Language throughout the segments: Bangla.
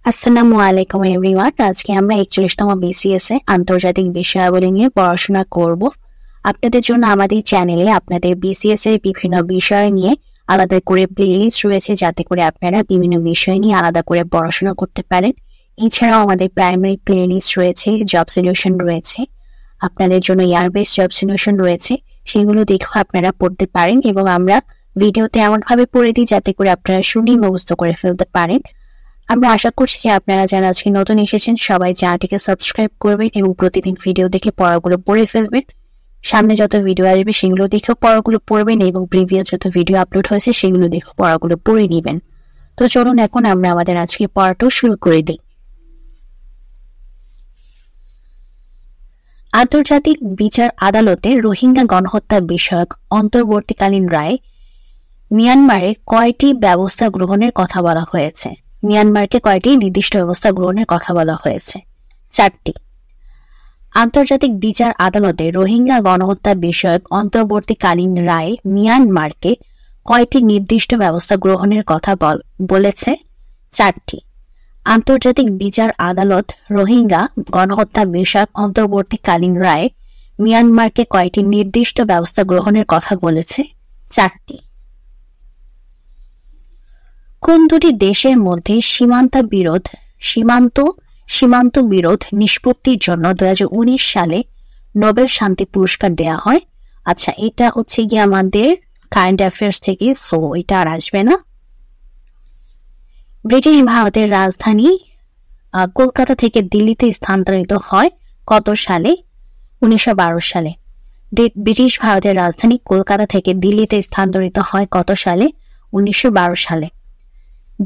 আসসালামু আলাইকুম এভরিওয়ান। আজকে আমরা 41তম BCS এ আন্তর্জাতিক বিষয়াবলী নিয়ে পড়াশোনা করব। আপনাদের জন্য আমাদের চ্যানেলে আপনাদের BCS এর বিভিন্ন বিষয় নিয়ে আলাদা করে প্লেলিস্ট রয়েছে, যাতে করে আপনারা বিভিন্ন বিষয় নিয়ে আলাদা করে পড়াশোনা করতে পারেন। এছাড়াও আমাদের প্রাইমারি প্লেলিস্ট রয়েছে, জব সলিউশন রয়েছে, আপনাদের জন্য ইয়ার বেস জব সলিউশন রয়েছে, সেগুলো দেখেও আপনারা পড়তে পারেন। এবং আমরা ভিডিওতে এমনভাবে পড়ে দিই যাতে করে আপনারা শুনেই মুখস্থ করে ফেলতে পারেন। আমরা আশা করছি যে আপনারা যারা আজকে নতুন এসেছেন সবাই চ্যানেলটিকে সাবস্ক্রাইব করবেন এবং প্রতিদিন ভিডিও দেখে পড়াগুলো পড়ে ফেলবেন। সামনে যত ভিডিও আসবে সেগুলো দেখেও পড়াগুলো পড়বেন এবং প্রিভিয়াস যত ভিডিও আপলোড হয়েছে সেগুলো দেখেও পড়াগুলো পড়ে নেবেন। তো চলুন এখন আমরা আমাদের আজকে পড়াটাও শুরু করে দিই। আন্তর্জাতিক বিচার আদালতে রোহিঙ্গা গণহত্যা বিষয়ক অন্তর্বর্তীকালীন রায় মিয়ানমারে কয়টি ব্যবস্থা গ্রহণের কথা বলা হয়েছে? মিয়ানমারকে কয়টি নির্দিষ্ট ব্যবস্থা গ্রহণের কথা বলা হয়েছে? 4টি। আন্তর্জাতিক বিচার আদালতে রোহিঙ্গা গণহত্যা বিষয়ক অন্তর্বর্তীকালীন রায় মিয়ানমারকে কয়টি নির্দিষ্ট ব্যবস্থা গ্রহণের কথা বলেছে? 4টি। আন্তর্জাতিক বিচার আদালত রোহিঙ্গা গণহত্যা বিষয়ক অন্তর্বর্তীকালীন রায় মিয়ানমারকে কয়টি নির্দিষ্ট ব্যবস্থা গ্রহণের কথা বলেছে? 4টি। কোন দুটি দেশের মধ্যে সীমান্ত বিরোধ নিষ্পত্তির জন্য 2019 সালে নোবেল শান্তি পুরস্কার দেয়া হয়? আচ্ছা, এটা হচ্ছে কি আমাদের কারেন্ট অ্যাফেয়ার্স থেকে, সো এটা আর আসবে না। ব্রিটিশ ভারতের রাজধানী কলকাতা থেকে দিল্লিতে স্থানান্তরিত হয় কত সালে? 1912 সালে। ব্রিটিশ ভারতের রাজধানী কলকাতা থেকে দিল্লিতে স্থানান্তরিত হয় কত সালে? 1912 সালে।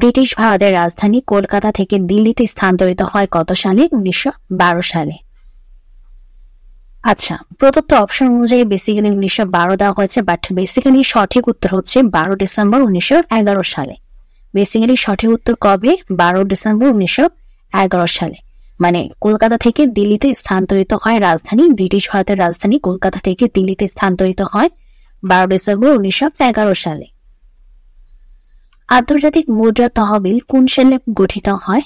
ব্রিটিশ ভারতের রাজধানী কলকাতা থেকে দিল্লিতে স্থানান্তরিত হয় কত সালে? 1912 সালে। আচ্ছা, প্রদত্ত অপশন অনুযায়ী বেসিক্যালি 1912 দেওয়া হয়েছে, বাট বেসিক্যালি সঠিক উত্তর হচ্ছে 12 ডিসেম্বর 1911 সালে। বেসিক্যালি সঠিক উত্তর কবে? 12 ডিসেম্বর 1911 সালে। মানে কলকাতা থেকে দিল্লিতে স্থানান্তরিত হয় রাজধানী, ব্রিটিশ ভারতের রাজধানী কলকাতা থেকে দিল্লিতে স্থানান্তরিত হয় 12 ডিসেম্বর 1911 সালে। আন্তর্জাতিক মুদ্রা তহবিল কোন সালে গঠিত হয়?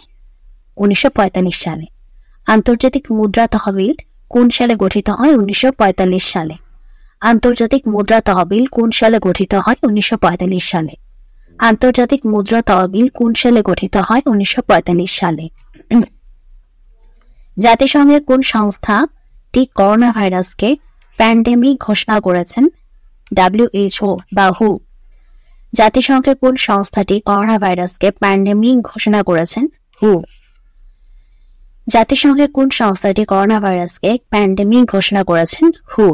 1945 সালে। আন্তর্জাতিক মুদ্রা তহবিল কোন সালে গঠিত হয়? 1945 সালে। আন্তর্জাতিক মুদ্রা তহবিল কোন সালে গঠিত হয়? 1945 সালে। আন্তর্জাতিক মুদ্রা তহবিল কোন সালে গঠিত হয়? 1945 সালে। জাতিসংঘের কোন সংস্থাটি করোনা ভাইরাসকে প্যান্ডেমিক ঘোষণা করেছেন? WHO বা হু। জাতিসংঘের কোন সংস্থাটি করোনা ভাইরাসকে প্যান্ডেমিক ঘোষণা করেছেন? হু। জাতিসংঘের কোন সংস্থাটি করোনা ভাইরাসকে প্যান্ডেমিক ঘোষণা করেছেন? হু।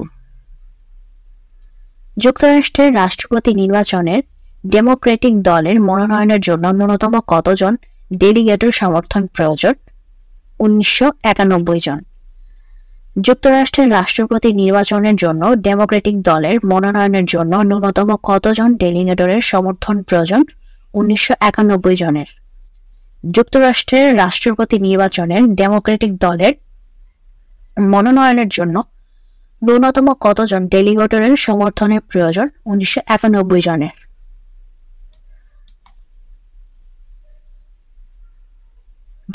যুক্তরাষ্ট্রের রাষ্ট্রপতি নির্বাচনের ডেমোক্রেটিক দলের মনোনয়নের জন্য ন্যূনতম কতজন ডেলিগেটের সমর্থন প্রয়োজন? 1991 জন। যুক্তরাষ্ট্রের রাষ্ট্রপতি নির্বাচনের জন্য ডেমোক্রেটিক দলের মনোনয়নের জন্য ন্যূনতম কতজন ডেলিগেটরের সমর্থন প্রয়োজন? 1991 জনের। যুক্তরাষ্ট্রের রাষ্ট্রপতি নির্বাচনের ডেমোক্রেটিক দলের মনোনয়নের জন্য ন্যূনতম কতজন ডেলিগেটরের সমর্থনের প্রয়োজন? 1991 জনের।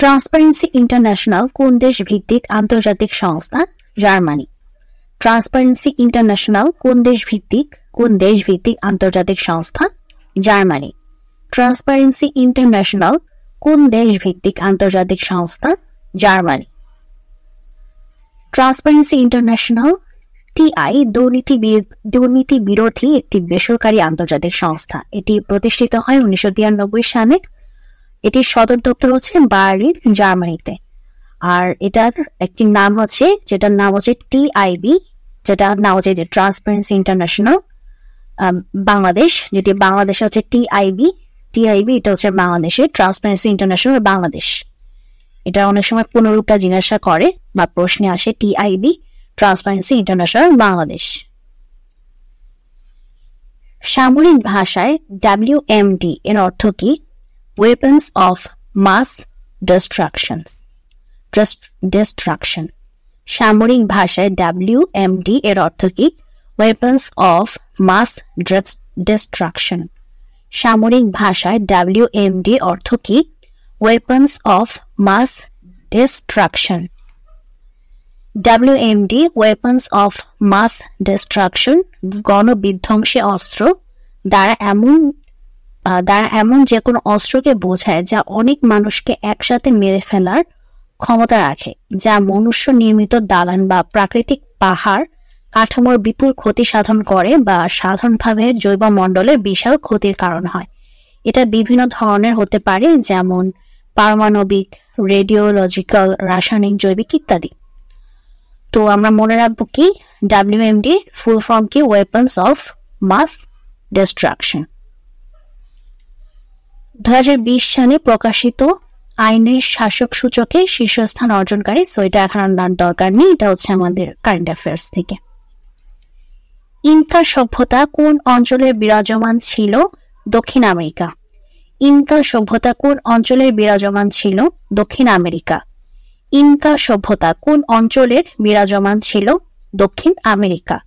ট্রান্সপারেন্সি ইন্টারন্যাশনাল কোন দেশ ভিত্তিক আন্তর্জাতিক সংস্থা? জার্মানি। ট্রান্সপারেন্সি ইন্টারন্যাশনাল কোন দেশ ভিত্তিক আন্তর্জাতিক সংস্থা? জার্মানি। ট্রান্সপারেন্সি ইন্টারন্যাশনাল কোন দেশ ভিত্তিক আন্তর্জাতিক সংস্থা? জার্মানি। ট্রান্সপারেন্সি ইন্টারন্যাশনাল TI দুর্নীতি বিরোধী একটি বেসরকারি আন্তর্জাতিক সংস্থা। এটি প্রতিষ্ঠিত হয় 1993 সালে। এটির সদর দপ্তর হচ্ছে বার্লিন, জার্মানিতে। আর এটার একটি নাম হচ্ছে, যেটার নাম হচ্ছে TIB, যেটার নাম হচ্ছে যে ট্রান্সপারেন্সি ইন্টারন্যাশনাল বাংলাদেশ, যেটি বাংলাদেশে হচ্ছে TIB। এটা হচ্ছে বাংলাদেশের ট্রান্সপারেন্সি ইন্টারন্যাশনাল বাংলাদেশ। এটা অনেক সময় পুনরূপটা জিজ্ঞাসা করে বা প্রশ্নে আসে, TIB ট্রান্সপারেন্সি ইন্টারন্যাশনাল বাংলাদেশ। সামরিক ভাষায় WMD এর অর্থ কি? Weapons of mass destruction. সামরিক ভাষায় WMD এর অর্থ কি? Weapons of mass destruction. সামরিক ভাষায় WMD অর্থ কি? weapons of mass destruction. WMD weapons of mass destruction গণবিধ্বংসী অস্ত্র দ্বারা এমন যে কোনো অস্ত্রকে বোঝায় যা অনেক মানুষকে একসাথে মেরে ফেলার ক্ষমতা রাখে, যা মনুষ্য নির্মিত দালান বা প্রাকৃতিক পাহাড় কাঠামোর বিপুল ক্ষতি সাধন করে বা সাধারণভাবে জৈবমণ্ডলের বিশাল ক্ষতির কারণ হয়। এটা বিভিন্ন ধরনের হতে পারে, যেমন পারমাণবিক, রেডিওলজিক্যাল, রাসায়নিক, জৈবিক ইত্যাদি। তো আমরা মনে রাখবো কি WMD ফুল ফর্ম কি, ওয়েপন্স অফ মাস ডিস্ট্রাকশন। 2020 সালে প্রকাশিত আইনের শাসক সূচকে শীর্ষস্থান অর্জনকারী, সো এটা এখন আর দরকার নেই, এটা হচ্ছে আমাদের কারেন্ট অ্যাফেয়ার্স থেকে। ইনকা সভ্যতা কোন অঞ্চলে বিরাজমান ছিল? দক্ষিণ আমেরিকা। ইনকা সভ্যতা কোন অঞ্চলের বিরাজমান ছিল? দক্ষিণ আমেরিকা। ইনকা সভ্যতা কোন অঞ্চলের বিরাজমান ছিল? দক্ষিণ আমেরিকা।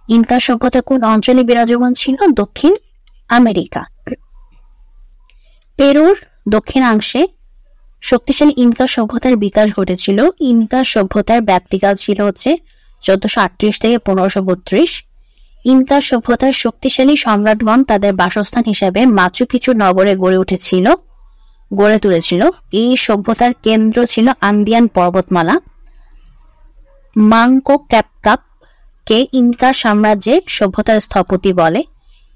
ইনকা সভ্যতা কোন অঞ্চলে বিরাজমান ছিল? দক্ষিণ আমেরিকা। পেরুর দক্ষিণাংশে শক্তিশালী ইনকা সভ্যতার বিকাশ ঘটেছিল। ইনকা সভ্যতার ব্যাপ্তিকাল ছিল হচ্ছে 1438 থেকে 1532। ইনকা সভ্যতার শক্তিশালী সম্রাটগণ তাদের বাসস্থান হিসেবে মাচু পিচু নগরে গড়ে তুলেছিল। এই সভ্যতার কেন্দ্র ছিল আন্দিয়ান পর্বতমালা। মাংকো ক্যাপকাপ কে ইনকা সাম্রাজ্যের সভ্যতার স্থপতি বলে।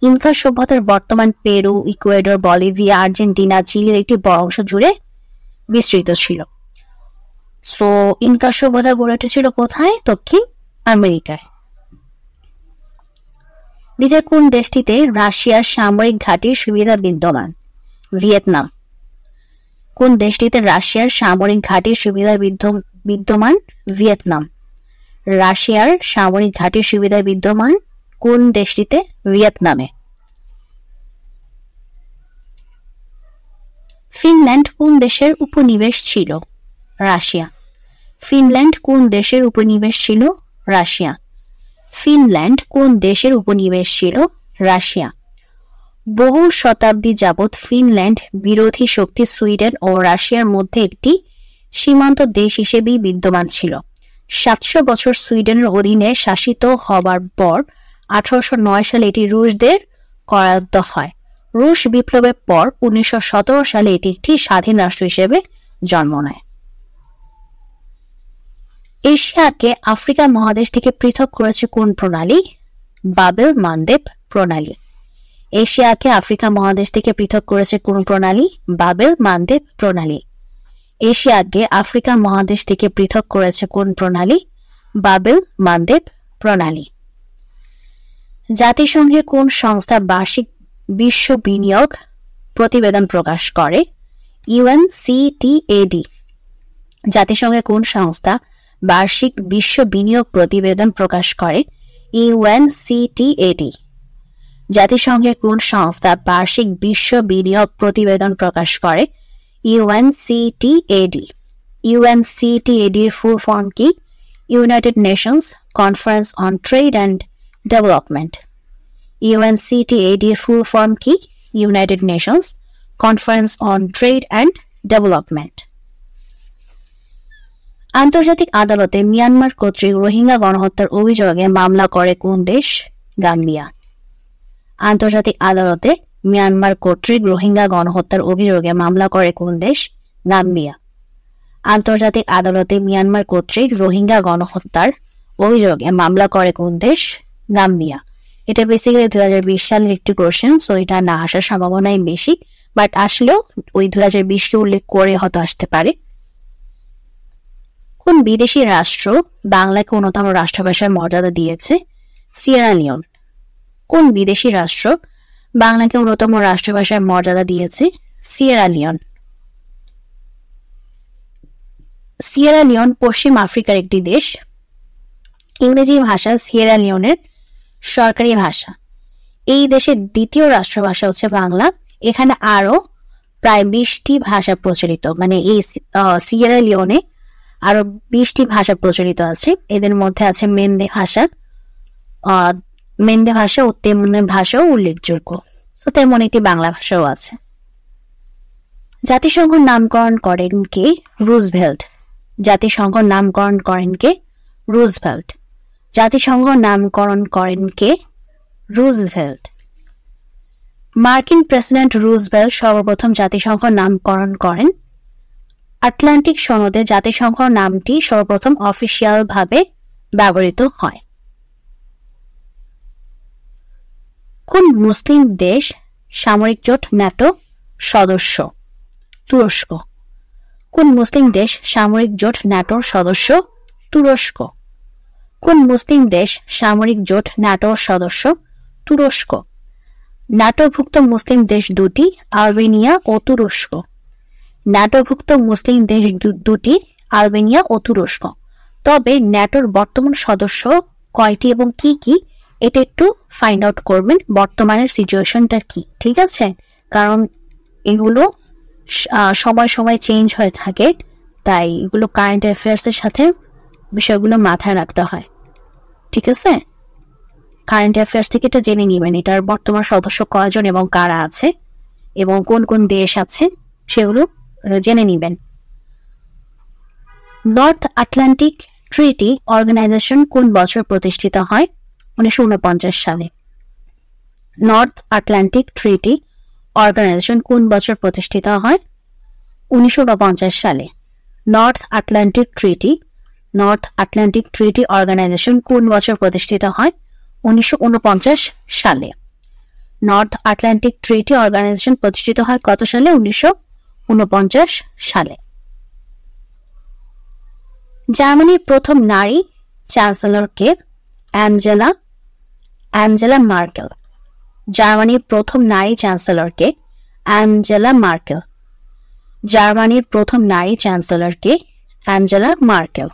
ইনকা সভ্যতার বর্তমান পেরু, ইকুয়েডর, বলিভিয়া, আর্জেন্টিনা, চিলির একটি বড় অংশ জুড়ে বিস্তৃত ছিল। সো ইনকা সভ্যতা গড়ে উঠেছিল কোথায়? দক্ষিণ আমেরিকায়। নিচের কোন দেশটিতে রাশিয়ার সামরিক ঘাঁটির সুবিধা বিদ্যমান? ভিয়েতনাম। কোন দেশটিতে রাশিয়ার সামরিক ঘাঁটির সুবিধা বিদ্যমান? ভিয়েতনাম। রাশিয়ার সামরিক ঘাঁটির সুবিধা বিদ্যমান কোন দেশটিতে? ভিয়েতনামে। ফিনল্যান্ড কোন দেশের উপনিবেশ ছিল? রাশিয়া। ফিনল্যান্ড কোন দেশের উপনিবেশ ছিল? রাশিয়া। ফিনল্যান্ড কোন দেশের উপনিবেশ ছিল? রাশিয়া। বহু শতাব্দী যাবৎ ফিনল্যান্ড বিরোধী শক্তি সুইডেন ও রাশিয়ার মধ্যে একটি সীমান্ত দেশ হিসেবেই বিদ্যমান ছিল। 700 বছর সুইডেনের অধীনে শাসিত হবার পর 1809 সালে এটি রুশদের করায়ত্ত হয়। রুশ বিপ্লবের পর 1917 সালে এটি একটি স্বাধীন রাষ্ট্র হিসেবে জন্ম নেয়। এশিয়াকে আফ্রিকা মহাদেশ থেকে পৃথক করেছে কোন প্রণালী? বাবেল মানদেব প্রণালী। এশিয়াকে আফ্রিকা মহাদেশ থেকে পৃথক করেছে কোন প্রণালী? বাবেল মানদেব প্রণালী। এশিয়াকে আফ্রিকা মহাদেশ থেকে পৃথক করেছে কোন প্রণালী? বাবেল মানদেব প্রণালী। জাতিসংঘের কোন সংস্থা বার্ষিক বিশ্ব বিনিয়োগ প্রতিবেদন প্রকাশ করে? UNCTAD। জাতিসংঘের কোন সংস্থা বার্ষিক বিশ্ব বিনিয়োগ প্রতিবেদন প্রকাশ করে? UNCTAD। জাতিসংঘের কোন সংস্থা বার্ষিক বিশ্ব বিনিয়োগ প্রতিবেদন প্রকাশ করে? UNCTAD। UNCTAD এর ফুল ফর্ম কি? United Nations conference on trade and development. UNCTAD এর ফুল ফর্ম কি? United Nations conference on trade and development. আন্তর্জাতিক আদালতে মিয়ানমার কর্তৃক রোহিঙ্গা গণহত্যার অভিযোগে মামলা করে কোন দেশ? গাম্বিয়া। আন্তর্জাতিক আদালতে মিয়ানমার কর্তৃক রোহিঙ্গা গণহত্যার অভিযোগে মামলা করে কোন দেশ? গাম্বিয়া। আন্তর্জাতিক আদালতে মিয়ানমার কর্তৃক রোহিঙ্গা গণহত্যার অভিযোগে মামলা করে কোন দেশ? গাম্বিয়া। এটা বেসিক্যালি 2020 সালের একটি কোশ্চেন, সো এটা না আসার সম্ভাবনাই বেশি, বাট আসলেও ওই 2020-কে উল্লেখ করে হয়তো আসতে পারে। কোন বিদেশি রাষ্ট্র বাংলাকে অন্যতম রাষ্ট্রভাষার মর্যাদা দিয়েছে? Sierra Leone. কোন বিদেশি রাষ্ট্র বাংলাকে অন্যতম রাষ্ট্রভাষার মর্যাদা দিয়েছে? Sierra Leone. সিয়েরা লিওন পশ্চিম আফ্রিকার একটি দেশ। ইংরেজি ভাষা সিয়েরা লিওনের সরকারি ভাষা। এই দেশের দ্বিতীয় রাষ্ট্রভাষা হচ্ছে বাংলা। এখানে আরো প্রায় 20টি ভাষা প্রচলিত, মানে এই সিয়েরা লিওনে আরো 20টি ভাষা প্রচলিত আছে। এদের মধ্যে আছে মেন্দে ভাষা ও তেমন ভাষাও উল্লেখযোগ্য, তো তেমন একটি বাংলা ভাষাও আছে। জাতিসংঘ নামকরণ করেন কে? রুজভেল্ট। জাতিসংঘ নামকরণ করেন কে? রুজভেল্ট। জাতিসংঘ নামকরণ করেন কে? রুজভেল্ট। মার্কিন প্রেসিডেন্ট রুজভেল্ট সর্বপ্রথম জাতিসংঘ নামকরণ করেন। আটলান্টিক সনদে জাতিসংঘ নামটি সর্বপ্রথম অফিসিয়াল ভাবে ব্যবহৃত হয়। কোন মুসলিম দেশ সামরিক জোট ন্যাটো সদস্য? তুরস্ক। কোন মুসলিম দেশ সামরিক জোট ন্যাটোর সদস্য? তুরস্ক। কোন মুসলিম দেশ সামরিক জোট ন্যাটোর সদস্য? তুরস্ক। ন্যাটোভুক্ত মুসলিম দেশ দুটি, আলবেনিয়া ও তুরস্ক। ন্যাটোভুক্ত মুসলিম দেশ দুটি, আলবেনিয়া ও তুরস্ক। তবে ন্যাটোর বর্তমান সদস্য কয়টি এবং কি কি এটা একটু ফাইন্ড আউট করবেন, বর্তমানের সিচুয়েশনটা কি, ঠিক আছে? কারণ এগুলো সময় সময় চেঞ্জ হয়ে থাকে, তাই এগুলো কারেন্ট অ্যাফেয়ার্সের সাথে বিষয়গুলো মাথায় রাখতে হয়, ঠিক আছে? কারেন্ট অ্যাফেয়ার্স থেকে এটা জেনে নেবেন, এটার বর্তমান সদস্য কয়জন এবং কারা আছে এবং কোন কোন দেশ আছে সেগুলো জেনে নেবেন। নর্থ আটলান্টিক ট্রিটি অর্গানাইজেশন কোন বছর প্রতিষ্ঠিত হয়? 1949 সালে। নর্থ আটলান্টিক ট্রিটি অর্গানাইজেশন কোন বছর প্রতিষ্ঠিত হয়? 1949 সালে। নর্থ আটলান্টিক ট্রিটি অর্গানাইজেশন কোন বছর প্রতিষ্ঠিত হয়? 1949 সালে। নর্থ আটলান্টিক ট্রিটি অর্গানাইজেশন প্রতিষ্ঠিত হয় কত সালে? 1949 সালে। জার্মানির প্রথম নারী চ্যান্সেলর কে? Angela Merkel. জার্মানির প্রথম নারী চ্যান্সেলর কে? Angela Merkel. জার্মানির প্রথম নারী চ্যান্সেলর কে? Angela Merkel.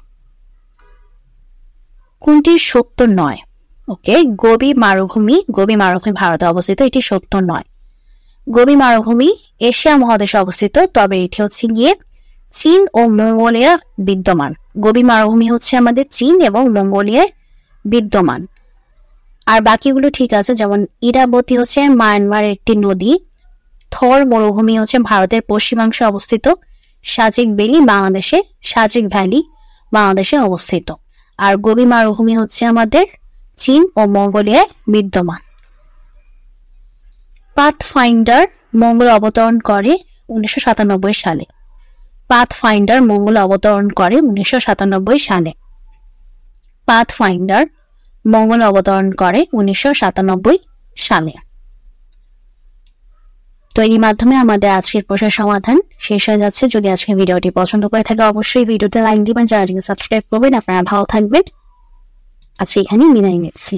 কোনটি সত্য নয়? ওকে, গোবি মালভূমি ভারতে অবস্থিত, এটি সত্য নয়। গোবি মালভূমি এশিয়া মহাদেশে অবস্থিত, তবে এটি হচ্ছে গিয়ে চীন ও মঙ্গোলিয়া বিদ্যমান। গোবি মালভূমি হচ্ছে আমাদের চীন এবং মঙ্গোলিয়ায় বিদ্যমান। আর বাকিগুলো ঠিক আছে, যেমন ইরাবতী হচ্ছে মায়ানমারের একটি নদী, থর মরুভূমি হচ্ছে ভারতের পশ্চিমাংশে অবস্থিত, সাজেক ভ্যালি বাংলাদেশে অবস্থিত। আর গোবি মালভূমি হচ্ছে আমাদের চীন ও মঙ্গোলিয়ায় বিদ্যমান। পাথফাইন্ডার মঙ্গল অবতরণ করে 1997 সালে। পাথফাইন্ডার মঙ্গল অবতরণ করে 1997 সালে। পাথফাইন্ডার মঙ্গল অবতরণ করে 1997 সালে। তো এর মাধ্যমে আমাদের আজকের প্রশ্নের সমাধান শেষ হয়ে যাচ্ছে। যদি আজকের ভিডিওটি পছন্দ করে থাকে অবশ্যই ভিডিওতে লাইক দিবেন, চ্যানেলটিকে সাবস্ক্রাইব করবেন। আপনারা ভালো থাকবেন। আজকে এখানেই বিদায় নিচ্ছি।